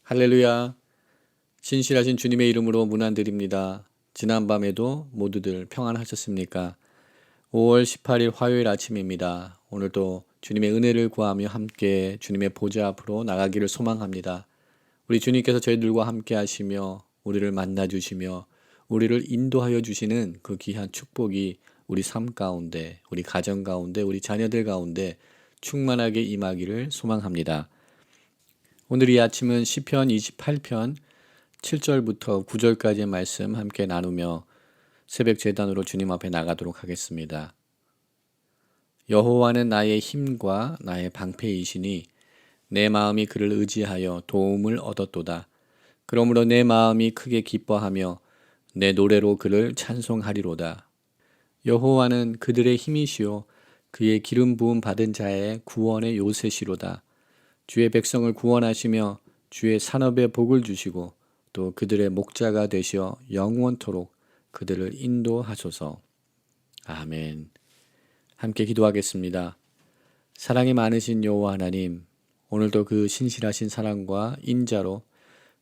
할렐루야. 신실하신 주님의 이름으로 문안드립니다. 지난밤에도 모두들 평안하셨습니까? 5월 18일 화요일 아침입니다. 오늘도 주님의 은혜를 구하며 함께 주님의 보좌 앞으로 나가기를 소망합니다. 우리 주님께서 저희들과 함께 하시며 우리를 만나 주시며 우리를 인도하여 주시는 그 귀한 축복이 우리 삶 가운데, 우리 가정 가운데, 우리 자녀들 가운데 충만하게 임하기를 소망합니다. 오늘 이 아침은 시편 28편 7절부터 9절까지의 말씀 함께 나누며 새벽 제단으로 주님 앞에 나가도록 하겠습니다. 여호와는 나의 힘과 나의 방패이시니 내 마음이 그를 의지하여 도움을 얻었도다. 그러므로 내 마음이 크게 기뻐하며 내 노래로 그를 찬송하리로다. 여호와는 그들의 힘이시요 그의 기름 부음 받은 자의 구원의 요새시로다. 주의 백성을 구원하시며 주의 산업에 복을 주시고 또 그들의 목자가 되시어 영원토록 그들을 인도하소서. 아멘. 함께 기도하겠습니다. 사랑이 많으신 여호와 하나님, 오늘도 그 신실하신 사랑과 인자로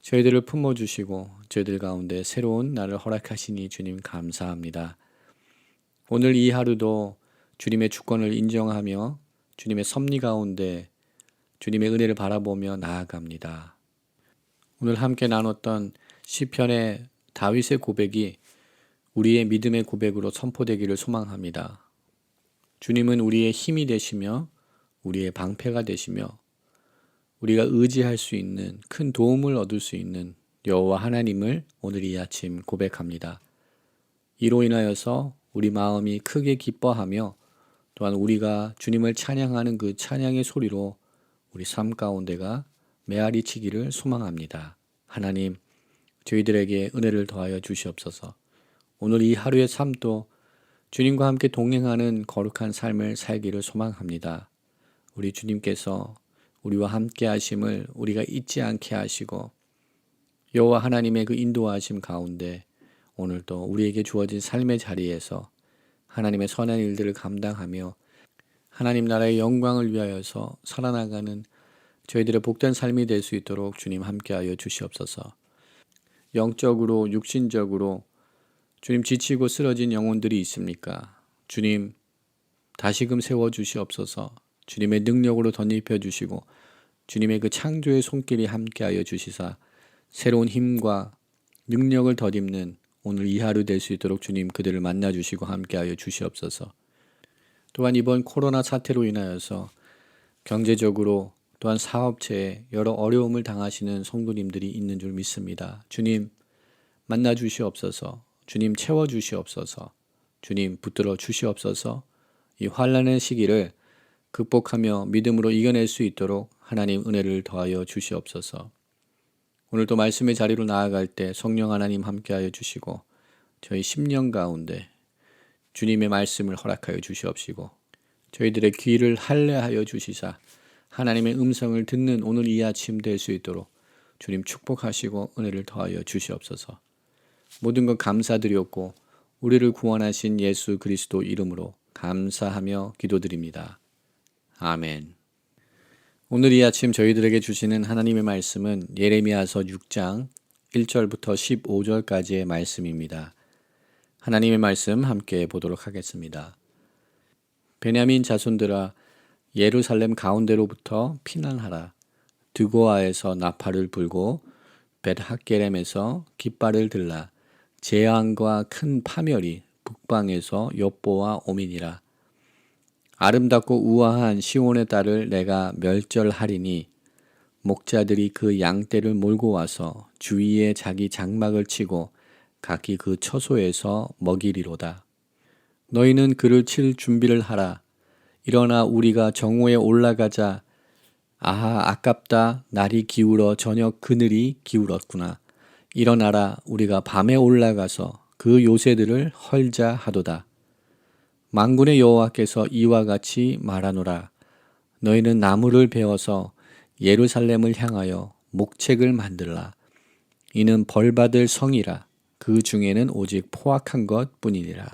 저희들을 품어주시고 저희들 가운데 새로운 날을 허락하시니 주님 감사합니다. 오늘 이 하루도 주님의 주권을 인정하며 주님의 섭리 가운데 주님의 은혜를 바라보며 나아갑니다. 오늘 함께 나눴던 시편의 다윗의 고백이 우리의 믿음의 고백으로 선포되기를 소망합니다. 주님은 우리의 힘이 되시며 우리의 방패가 되시며 우리가 의지할 수 있는 큰 도움을 얻을 수 있는 여호와 하나님을 오늘 이 아침 고백합니다. 이로 인하여서 우리 마음이 크게 기뻐하며 또한 우리가 주님을 찬양하는 그 찬양의 소리로 우리 삶 가운데가 메아리치기를 소망합니다. 하나님, 저희들에게 은혜를 더하여 주시옵소서. 오늘 이 하루의 삶도 주님과 함께 동행하는 거룩한 삶을 살기를 소망합니다. 우리 주님께서 우리와 함께 하심을 우리가 잊지 않게 하시고 여호와 하나님의 그 인도하심 가운데 오늘도 우리에게 주어진 삶의 자리에서 하나님의 선한 일들을 감당하며 하나님 나라의 영광을 위하여서 살아나가는 저희들의 복된 삶이 될 수 있도록 주님 함께하여 주시옵소서. 영적으로 육신적으로 주님 지치고 쓰러진 영혼들이 있습니까? 주님 다시금 세워주시옵소서. 주님의 능력으로 덧입혀 주시고 주님의 그 창조의 손길이 함께하여 주시사 새로운 힘과 능력을 덧입는 오늘 이 하루 될 수 있도록 주님 그들을 만나주시고 함께하여 주시옵소서. 또한 이번 코로나 사태로 인하여서 경제적으로 또한 사업체에 여러 어려움을 당하시는 성도님들이 있는 줄 믿습니다. 주님 만나 주시옵소서. 주님 채워 주시옵소서. 주님 붙들어 주시옵소서. 이 환난의 시기를 극복하며 믿음으로 이겨낼 수 있도록 하나님 은혜를 더하여 주시옵소서. 오늘도 말씀의 자리로 나아갈 때 성령 하나님 함께하여 주시고 저희 심령 가운데 주님의 말씀을 허락하여 주시옵시고 저희들의 귀를 할례하여 주시사 하나님의 음성을 듣는 오늘 이 아침 될 수 있도록 주님 축복하시고 은혜를 더하여 주시옵소서. 모든 것 감사드렸고 우리를 구원하신 예수 그리스도 이름으로 감사하며 기도드립니다. 아멘. 오늘 이 아침 저희들에게 주시는 하나님의 말씀은 예레미야서 6장 1절부터 15절까지의 말씀입니다. 하나님의 말씀 함께 보도록 하겠습니다. 베냐민 자손들아 예루살렘 가운데로부터 피난하라. 드고아에서 나팔을 불고 벳학게렘에서 깃발을 들라. 재앙과 큰 파멸이 북방에서 엽보와 오미니라. 아름답고 우아한 시온의 딸을 내가 멸절하리니 목자들이 그 양떼를 몰고 와서 주위에 자기 장막을 치고 각기 그 처소에서 먹이리로다. 너희는 그를 칠 준비를 하라. 일어나 우리가 정오에 올라가자. 아하 아깝다. 날이 기울어 저녁 그늘이 기울었구나. 일어나라. 우리가 밤에 올라가서 그 요새들을 헐자 하도다. 만군의 여호와께서 이와 같이 말하노라. 너희는 나무를 베어서 예루살렘을 향하여 목책을 만들라. 이는 벌받을 성이라. 그 중에는 오직 포악한 것 뿐이니라.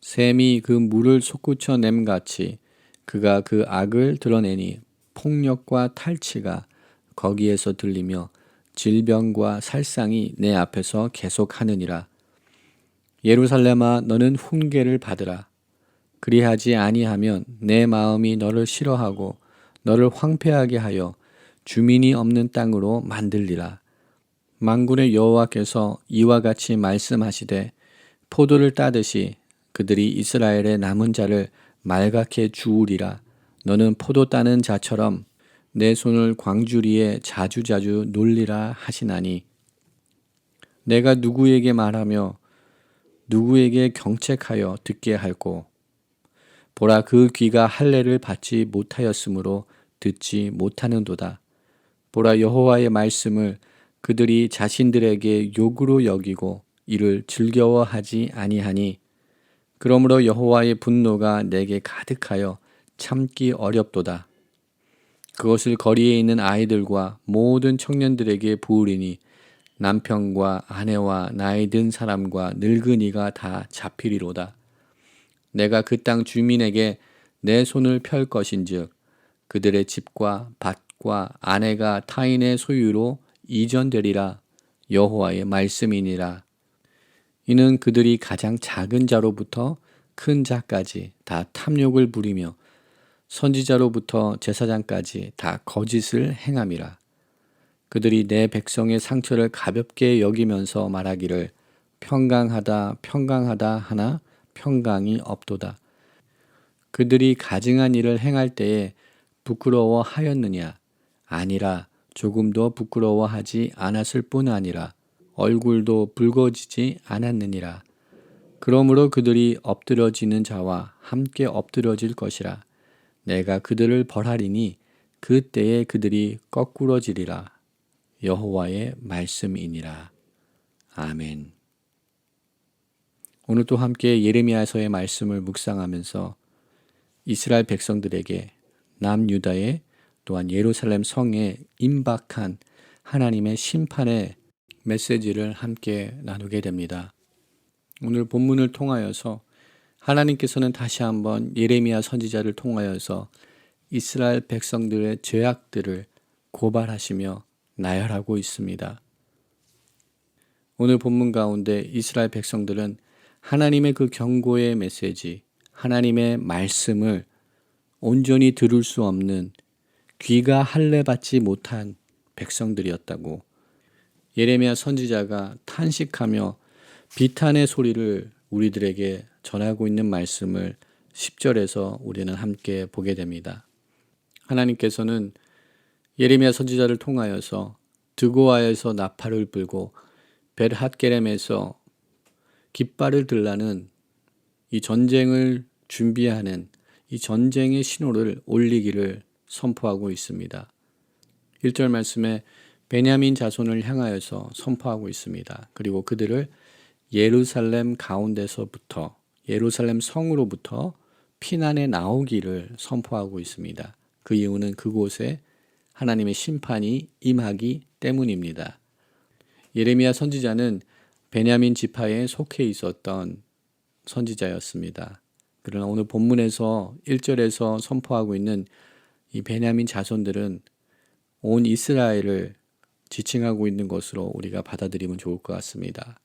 샘이 그 물을 솟구쳐 냄같이 그가 그 악을 드러내니 폭력과 탈취가 거기에서 들리며 질병과 살상이 내 앞에서 계속하느니라. 예루살렘아 너는 훈계를 받으라. 그리하지 아니하면 내 마음이 너를 싫어하고 너를 황폐하게 하여 주민이 없는 땅으로 만들리라. 만군의 여호와께서 이와 같이 말씀하시되 포도를 따듯이 그들이 이스라엘의 남은 자를 말갛게 주우리라. 너는 포도 따는 자처럼 내 손을 광주리에 자주자주 놀리라 하시나니 내가 누구에게 말하며 누구에게 경책하여 듣게 할꼬. 보라 그 귀가 할례를 받지 못하였으므로 듣지 못하는도다. 보라 여호와의 말씀을 그들이 자신들에게 욕으로 여기고 이를 즐거워하지 아니하니 그러므로 여호와의 분노가 내게 가득하여 참기 어렵도다. 그것을 거리에 있는 아이들과 모든 청년들에게 부으리니 남편과 아내와 나이 든 사람과 늙은이가 다 잡히리로다. 내가 그 땅 주민에게 내 손을 펼 것인즉 그들의 집과 밭과 아내가 타인의 소유로 이전되리라. 여호와의 말씀이니라. 이는 그들이 가장 작은 자로부터 큰 자까지 다 탐욕을 부리며 선지자로부터 제사장까지 다 거짓을 행함이라. 그들이 내 백성의 상처를 가볍게 여기면서 말하기를 평강하다 평강하다 하나 평강이 없도다. 그들이 가증한 일을 행할 때에 부끄러워하였느냐? 아니라 조금도 부끄러워하지 않았을 뿐 아니라 얼굴도 붉어지지 않았느니라. 그러므로 그들이 엎드러지는 자와 함께 엎드러질 것이라. 내가 그들을 벌하리니 그때에 그들이 거꾸러지리라. 여호와의 말씀이니라. 아멘. 오늘 또 함께 예레미야서의 말씀을 묵상하면서 이스라엘 백성들에게 남유다의 또한 예루살렘 성에 임박한 하나님의 심판의 메시지를 함께 나누게 됩니다. 오늘 본문을 통하여서 하나님께서는 다시 한번 예레미야 선지자를 통하여서 이스라엘 백성들의 죄악들을 고발하시며 나열하고 있습니다. 오늘 본문 가운데 이스라엘 백성들은 하나님의 그 경고의 메시지, 하나님의 말씀을 온전히 들을 수 없는 귀가 할례받지 못한 백성들이었다고 예레미야 선지자가 탄식하며 비탄의 소리를 우리들에게 전하고 있는 말씀을 10절에서 우리는 함께 보게 됩니다. 하나님께서는 예레미야 선지자를 통하여서 드고아에서 나팔을 불고 벳핫게렘에서 깃발을 들라는 이 전쟁을 준비하는 이 전쟁의 신호를 올리기를 선포하고 있습니다. 1절 말씀에 베냐민 자손을 향하여서 선포하고 있습니다. 그리고 그들을 예루살렘 가운데서부터 예루살렘 성으로부터 피난해 나오기를 선포하고 있습니다. 그 이유는 그곳에 하나님의 심판이 임하기 때문입니다. 예레미야 선지자는 베냐민 지파에 속해 있었던 선지자였습니다. 그러나 오늘 본문에서 1절에서 선포하고 있는 이 베냐민 자손들은 온 이스라엘을 지칭하고 있는 것으로 우리가 받아들이면 좋을 것 같습니다.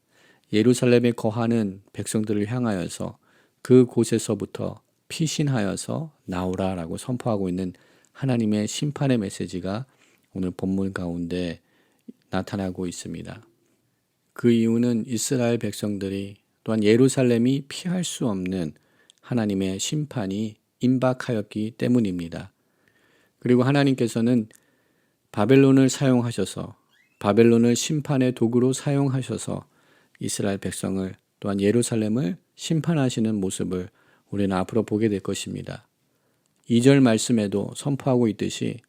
예루살렘에 거하는 백성들을 향하여서 그 곳에서부터 피신하여서 나오라라고 선포하고 있는 하나님의 심판의 메시지가 오늘 본문 가운데 나타나고 있습니다. 그 이유는 이스라엘 백성들이 또한 예루살렘이 피할 수 없는 하나님의 심판이 임박하였기 때문입니다. 그리고 하나님께서는 바벨론을 사용하셔서 바벨론을 심판의 도구로 사용하셔서 이스라엘 백성을 또한 예루살렘을 심판하시는 모습을 우리는 앞으로 보게 될 것입니다. 2절 말씀에도 선포하고 있듯이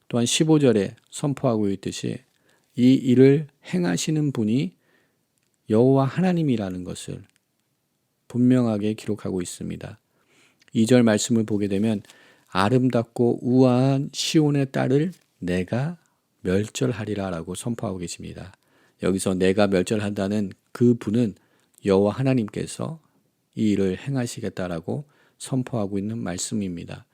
또한 15절에 선포하고 있듯이 이 일을 행하시는 분이 여호와 하나님이라는 것을 분명하게 기록하고 있습니다. 2절 말씀을 보게 되면 아름답고 우아한 시온의 딸을 내가 멸절하리라 라고 선포하고 계십니다. 여기서 내가 멸절한다는 그 분은 여호와 하나님께서 이 일을 행하시겠다라고 선포하고 있는 말씀입니다.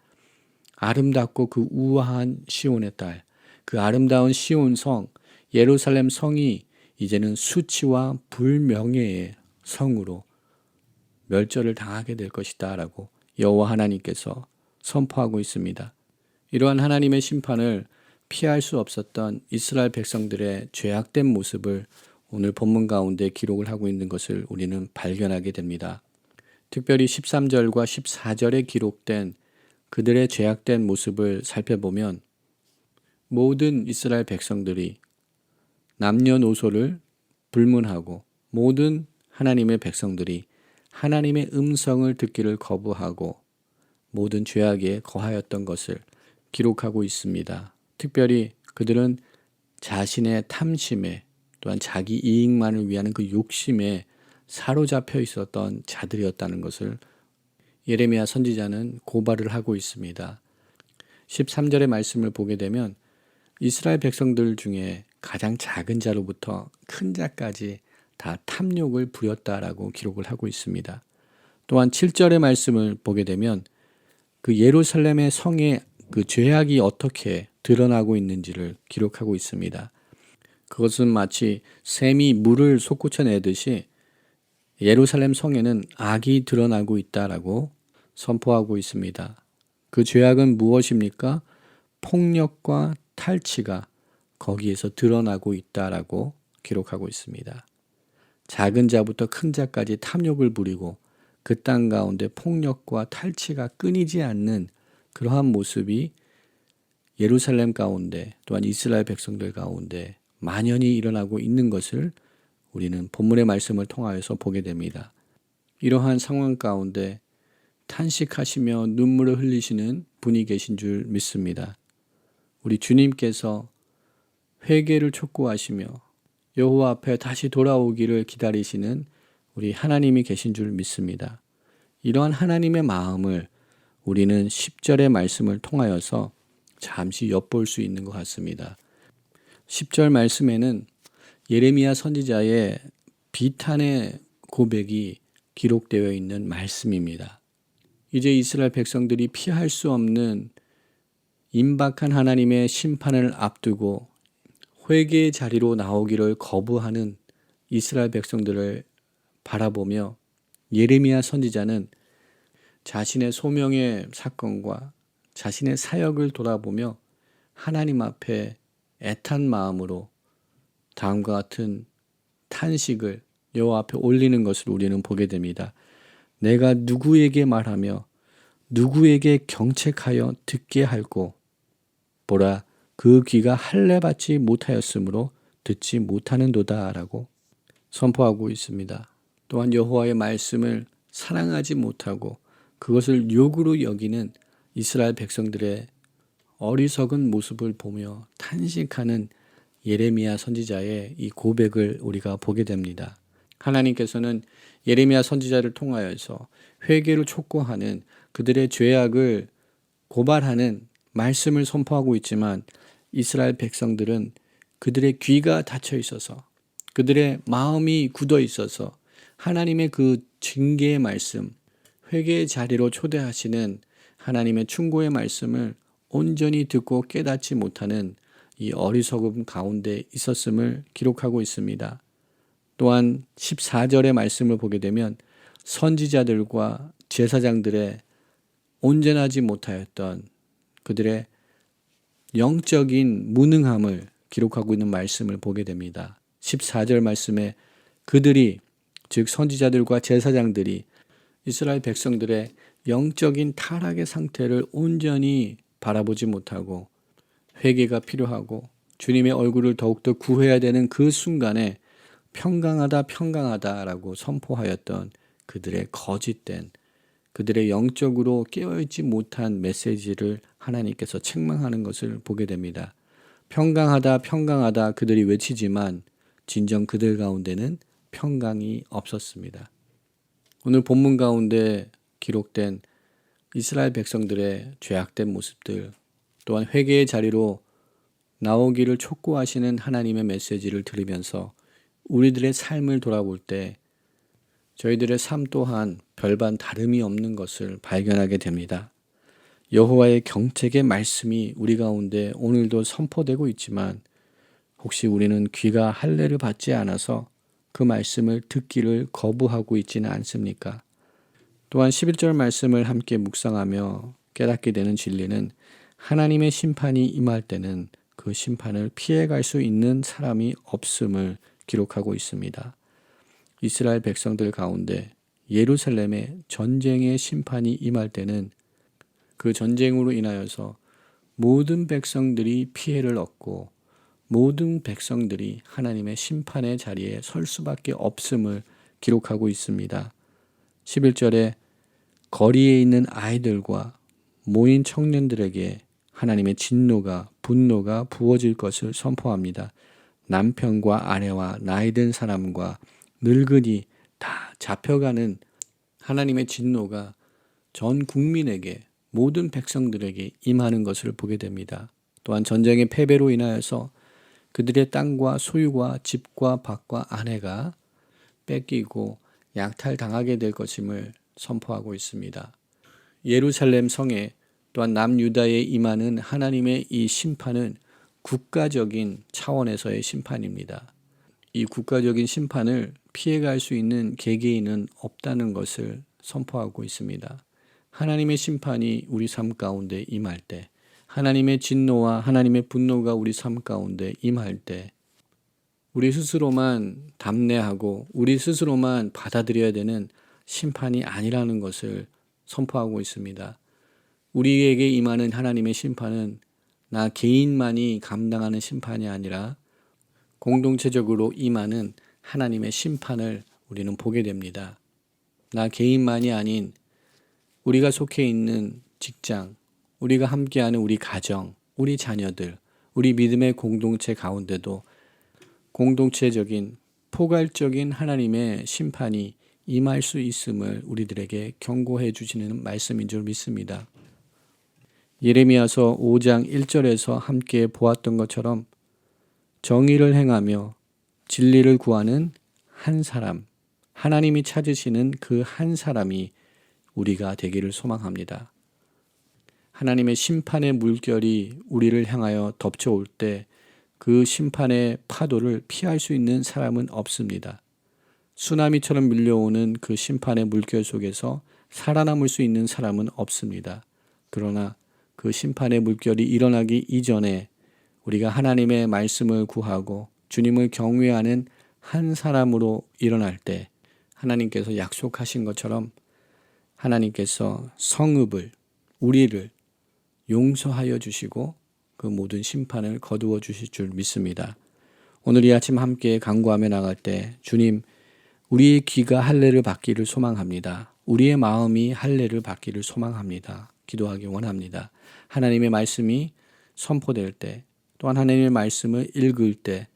아름답고 그 우아한 시온의 딸, 그 아름다운 시온성, 예루살렘 성이 이제는 수치와 불명예의 성으로 멸절을 당하게 될 것이다 라고 여호와 하나님께서 선포하고 있습니다. 이러한 하나님의 심판을 피할 수 없었던 이스라엘 백성들의 죄악된 모습을 오늘 본문 가운데 기록을 하고 있는 것을 우리는 발견하게 됩니다. 특별히 13절과 14절에 기록된 그들의 죄악된 모습을 살펴보면 모든 이스라엘 백성들이 남녀노소를 불문하고 모든 하나님의 백성들이 하나님의 음성을 듣기를 거부하고 모든 죄악에 거하였던 것을 기록하고 있습니다. 특별히 그들은 자신의 탐심에 또한 자기 이익만을 위한 그 욕심에 사로잡혀 있었던 자들이었다는 것을 예레미야 선지자는 고발을 하고 있습니다. 13절의 말씀을 보게 되면 이스라엘 백성들 중에 가장 작은 자로부터 큰 자까지 다 탐욕을 부렸다라고 기록을 하고 있습니다. 또한 7절의 말씀을 보게 되면 그 예루살렘의 성의 그 죄악이 어떻게 드러나고 있는지를 기록하고 있습니다. 그것은 마치 샘이 물을 솟구쳐내듯이 예루살렘 성에는 악이 드러나고 있다라고 선포하고 있습니다. 그 죄악은 무엇입니까? 폭력과 탈취가 거기에서 드러나고 있다라고 기록하고 있습니다. 작은 자부터 큰 자까지 탐욕을 부리고 그 땅 가운데 폭력과 탈취가 끊이지 않는 그러한 모습이 예루살렘 가운데 또한 이스라엘 백성들 가운데 만연히 일어나고 있는 것을 우리는 본문의 말씀을 통하여서 보게 됩니다. 이러한 상황 가운데 탄식하시며 눈물을 흘리시는 분이 계신 줄 믿습니다. 우리 주님께서 회개를 촉구하시며 여호와 앞에 다시 돌아오기를 기다리시는 우리 하나님이 계신 줄 믿습니다. 이러한 하나님의 마음을 우리는 10절의 말씀을 통하여서 잠시 엿볼 수 있는 것 같습니다. 10절 말씀에는 예레미야 선지자의 비탄의 고백이 기록되어 있는 말씀입니다. 이제 이스라엘 백성들이 피할 수 없는 임박한 하나님의 심판을 앞두고 회개의 자리로 나오기를 거부하는 이스라엘 백성들을 바라보며 예레미야 선지자는 자신의 소명의 사건과 자신의 사역을 돌아보며 하나님 앞에 애탄 마음으로 다음과 같은 탄식을 여호와 앞에 올리는 것을 우리는 보게 됩니다. 내가 누구에게 말하며 누구에게 경책하여 듣게 할꼬 보라 그 귀가 할례받지 못하였으므로 듣지 못하는도다 라고 선포하고 있습니다. 또한 여호와의 말씀을 사랑하지 못하고 그것을 욕으로 여기는 이스라엘 백성들의 어리석은 모습을 보며 탄식하는 예레미야 선지자의 이 고백을 우리가 보게 됩니다. 하나님께서는 예레미야 선지자를 통하여서 회개를 촉구하는 그들의 죄악을 고발하는 말씀을 선포하고 있지만 이스라엘 백성들은 그들의 귀가 닫혀 있어서 그들의 마음이 굳어 있어서 하나님의 그 징계의 말씀, 회개의 자리로 초대하시는 하나님의 충고의 말씀을 온전히 듣고 깨닫지 못하는 이 어리석음 가운데 있었음을 기록하고 있습니다. 또한 14절의 말씀을 보게 되면 선지자들과 제사장들의 온전하지 못하였던 그들의 영적인 무능함을 기록하고 있는 말씀을 보게 됩니다. 14절 말씀에 그들이 즉 선지자들과 제사장들이 이스라엘 백성들의 영적인 타락의 상태를 온전히 바라보지 못하고 회개가 필요하고 주님의 얼굴을 더욱더 구해야 되는 그 순간에 평강하다라고 선포하였던 그들의 거짓된 그들의 영적으로 깨어있지 못한 메시지를 하나님께서 책망하는 것을 보게 됩니다. 평강하다 그들이 외치지만 진정 그들 가운데는 평강이 없었습니다. 오늘 본문 가운데 기록된 이스라엘 백성들의 죄악된 모습들 또한 회개의 자리로 나오기를 촉구하시는 하나님의 메시지를 들으면서 우리들의 삶을 돌아볼 때 저희들의 삶 또한 별반 다름이 없는 것을 발견하게 됩니다. 여호와의 경책의 말씀이 우리 가운데 오늘도 선포되고 있지만 혹시 우리는 귀가 할례를 받지 않아서 그 말씀을 듣기를 거부하고 있지는 않습니까? 또한 11절 말씀을 함께 묵상하며 깨닫게 되는 진리는 하나님의 심판이 임할 때는 그 심판을 피해갈 수 있는 사람이 없음을 기록하고 있습니다. 이스라엘 백성들 가운데 예루살렘에 전쟁의 심판이 임할 때는 그 전쟁으로 인하여서 모든 백성들이 피해를 얻고 모든 백성들이 하나님의 심판의 자리에 설 수밖에 없음을 기록하고 있습니다. 11절에 거리에 있는 아이들과 모인 청년들에게 하나님의 진노가 분노가 부어질 것을 선포합니다. 남편과 아내와 나이 든 사람과 늙은이 다 잡혀가는 하나님의 진노가 전 국민에게 모든 백성들에게 임하는 것을 보게 됩니다. 또한 전쟁의 패배로 인하여서 그들의 땅과 소유와 집과 밭과 아내가 뺏기고 약탈당하게 될 것임을 선포하고 있습니다. 예루살렘 성에 또한 남유다에 임하는 하나님의 이 심판은 국가적인 차원에서의 심판입니다. 이 국가적인 심판을 피해갈 수 있는 개개인은 없다는 것을 선포하고 있습니다. 하나님의 심판이 우리 삶 가운데 임할 때, 하나님의 진노와 하나님의 분노가 우리 삶 가운데 임할 때 우리 스스로만 담내하고 우리 스스로만 받아들여야 되는 심판이 아니라는 것을 선포하고 있습니다. 우리에게 임하는 하나님의 심판은 나 개인만이 감당하는 심판이 아니라 공동체적으로 임하는 하나님의 심판을 우리는 보게 됩니다. 나 개인만이 아닌 우리가 속해 있는 직장, 우리가 함께하는 우리 가정, 우리 자녀들, 우리 믿음의 공동체 가운데도 공동체적인 포괄적인 하나님의 심판이 임할 수 있음을 우리들에게 경고해 주시는 말씀인 줄 믿습니다. 예레미야서 5장 1절에서 함께 보았던 것처럼 정의를 행하며 진리를 구하는 한 사람, 하나님이 찾으시는 그 한 사람이 우리가 되기를 소망합니다. 하나님의 심판의 물결이 우리를 향하여 덮쳐올 때 그 심판의 파도를 피할 수 있는 사람은 없습니다. 쓰나미처럼 밀려오는 그 심판의 물결 속에서 살아남을 수 있는 사람은 없습니다. 그러나 그 심판의 물결이 일어나기 이전에 우리가 하나님의 말씀을 구하고 주님을 경외하는 한 사람으로 일어날 때 하나님께서 약속하신 것처럼 하나님께서 성읍을 우리를 용서하여 주시고 그 모든 심판을 거두어 주실 줄 믿습니다. 오늘 이 아침 함께 간구하며 나갈 때 주님 우리의 귀가 할례를 받기를 소망합니다. 우리의 마음이 할례를 받기를 소망합니다. 기도하기 원합니다. 하나님의 말씀이 선포될 때 또한 하나님의 말씀을 읽을 때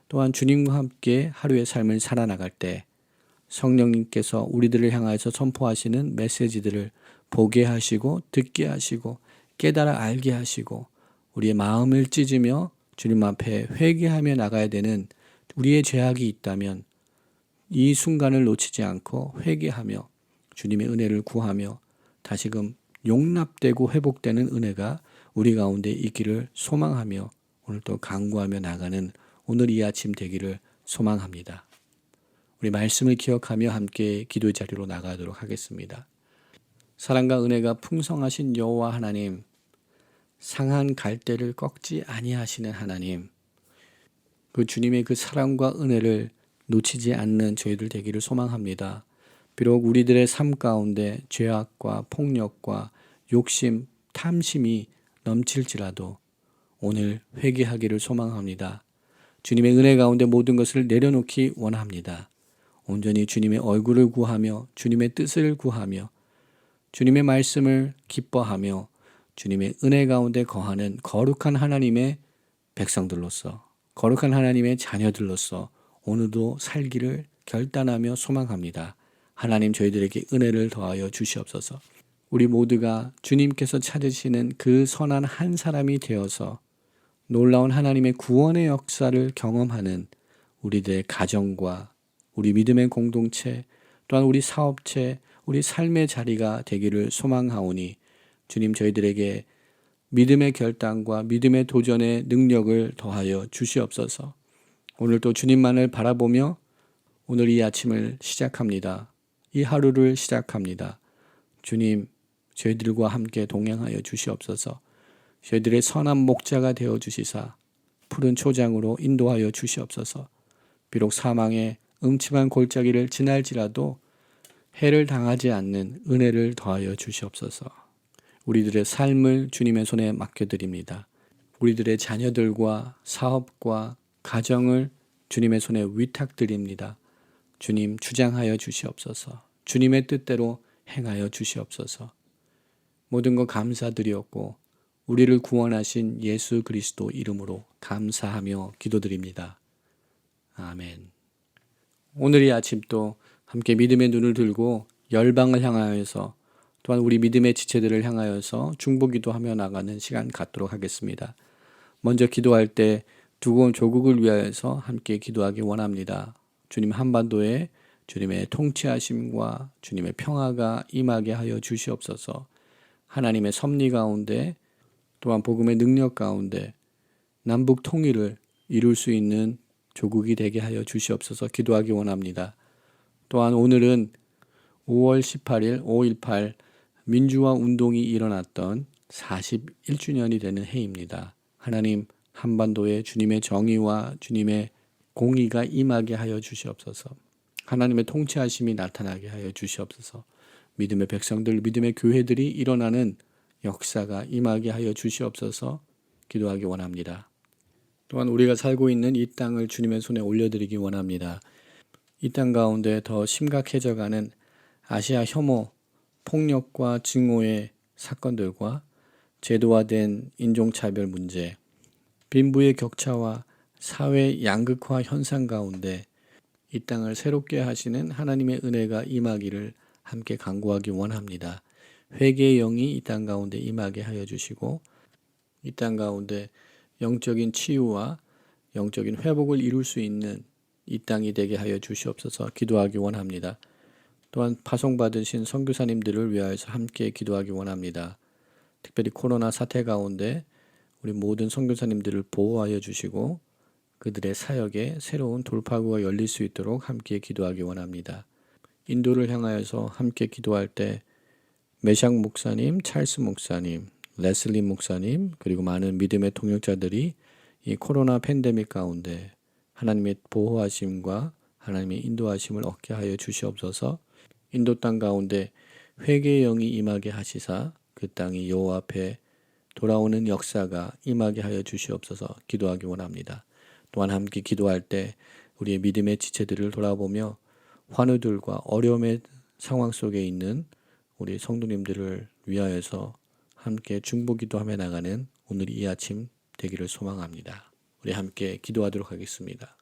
또한 주님과 함께 하루의 삶을 살아나갈 때 성령님께서 우리들을 향하여서 선포하시는 메시지들을 보게 하시고 듣게 하시고 깨달아 알게 하시고 우리의 마음을 찢으며 주님 앞에 회개하며 나가야 되는 우리의 죄악이 있다면 이 순간을 놓치지 않고 회개하며 주님의 은혜를 구하며 다시금 용납되고 회복되는 은혜가 우리 가운데 있기를 소망하며 오늘도 간구하며 나가는 오늘 이 아침 되기를 소망합니다. 우리 말씀을 기억하며 함께 기도의 자리로 나가도록 하겠습니다. 사랑과 은혜가 풍성하신 여호와 하나님, 상한 갈대를 꺾지 아니하시는 하나님, 그 주님의 그 사랑과 은혜를 놓치지 않는 저희들 되기를 소망합니다. 비록 우리들의 삶 가운데 죄악과 폭력과 욕심, 탐심이 넘칠지라도 오늘 회개하기를 소망합니다. 주님의 은혜 가운데 모든 것을 내려놓기 원합니다. 온전히 주님의 얼굴을 구하며 주님의 뜻을 구하며 주님의 말씀을 기뻐하며 주님의 은혜 가운데 거하는 거룩한 하나님의 백성들로서 거룩한 하나님의 자녀들로서 오늘도 살기를 결단하며 소망합니다. 하나님 저희들에게 은혜를 더하여 주시옵소서. 우리 모두가 주님께서 찾으시는 그 선한 한 사람이 되어서 놀라운 하나님의 구원의 역사를 경험하는 우리들의 가정과 우리 믿음의 공동체 또한 우리 사업체 우리 삶의 자리가 되기를 소망하오니 주님 저희들에게 믿음의 결단과 믿음의 도전의 능력을 더하여 주시옵소서. 오늘 또 주님만을 바라보며 오늘 이 아침을 시작합니다. 이 하루를 시작합니다. 주님, 저희들과 함께 동행하여 주시옵소서. 저희들의 선한 목자가 되어 주시사 푸른 초장으로 인도하여 주시옵소서. 비록 사망의 음침한 골짜기를 지날지라도 해를 당하지 않는 은혜를 더하여 주시옵소서. 우리들의 삶을 주님의 손에 맡겨드립니다. 우리들의 자녀들과 사업과 가정을 주님의 손에 위탁드립니다. 주님 주장하여 주시옵소서. 주님의 뜻대로 행하여 주시옵소서. 모든 것 감사드리옵고 우리를 구원하신 예수 그리스도 이름으로 감사하며 기도드립니다. 아멘. 오늘 이 아침도 함께 믿음의 눈을 들고 열방을 향하여서 또한 우리 믿음의 지체들을 향하여서 중보기도하며 나가는 시간 갖도록 하겠습니다. 먼저 기도할 때 두고 조국을 위하여서 함께 기도하기 원합니다. 주님 한반도에 주님의 통치하심과 주님의 평화가 임하게 하여 주시옵소서. 하나님의 섭리 가운데 또한 복음의 능력 가운데 남북 통일을 이룰 수 있는 조국이 되게 하여 주시옵소서 기도하기 원합니다. 또한 오늘은 5월 18일 5.18 민주화 운동이 일어났던 41주년이 되는 해입니다. 하나님 한반도에 주님의 정의와 주님의 공의가 임하게 하여 주시옵소서. 하나님의 통치하심이 나타나게 하여 주시옵소서. 믿음의 백성들, 믿음의 교회들이 일어나는 역사가 임하게 하여 주시옵소서 기도하기 원합니다. 또한 우리가 살고 있는 이 땅을 주님의 손에 올려드리기 원합니다. 이 땅 가운데 더 심각해져가는 아시아 혐오, 폭력과 증오의 사건들과 제도화된 인종차별 문제, 빈부의 격차와 사회 양극화 현상 가운데 이 땅을 새롭게 하시는 하나님의 은혜가 임하기를 함께 간구하기 원합니다. 회개의 영이 이 땅 가운데 임하게 하여 주시고 이 땅 가운데 영적인 치유와 영적인 회복을 이룰 수 있는 이 땅이 되게 하여 주시옵소서 기도하기 원합니다. 또한 파송받으신 선교사님들을 위하여서 함께 기도하기 원합니다. 특별히 코로나 사태 가운데 우리 모든 선교사님들을 보호하여 주시고 그들의 사역에 새로운 돌파구가 열릴 수 있도록 함께 기도하기 원합니다. 인도를 향하여서 함께 기도할 때 메샥 목사님, 찰스 목사님, 레슬리 목사님 그리고 많은 믿음의 동역자들이 이 코로나 팬데믹 가운데 하나님의 보호하심과 하나님의 인도하심을 얻게 하여 주시옵소서. 인도 땅 가운데 회개의 영이 임하게 하시사 그 땅이 여호와 앞에 돌아오는 역사가 임하게 하여 주시옵소서 기도하기 원합니다. 또한 함께 기도할 때 우리의 믿음의 지체들을 돌아보며 환우들과 어려움의 상황 속에 있는 우리 성도님들을 위하여서 함께 중보기도하며 나가는 오늘 이 아침 되기를 소망합니다. 우리 함께 기도하도록 하겠습니다.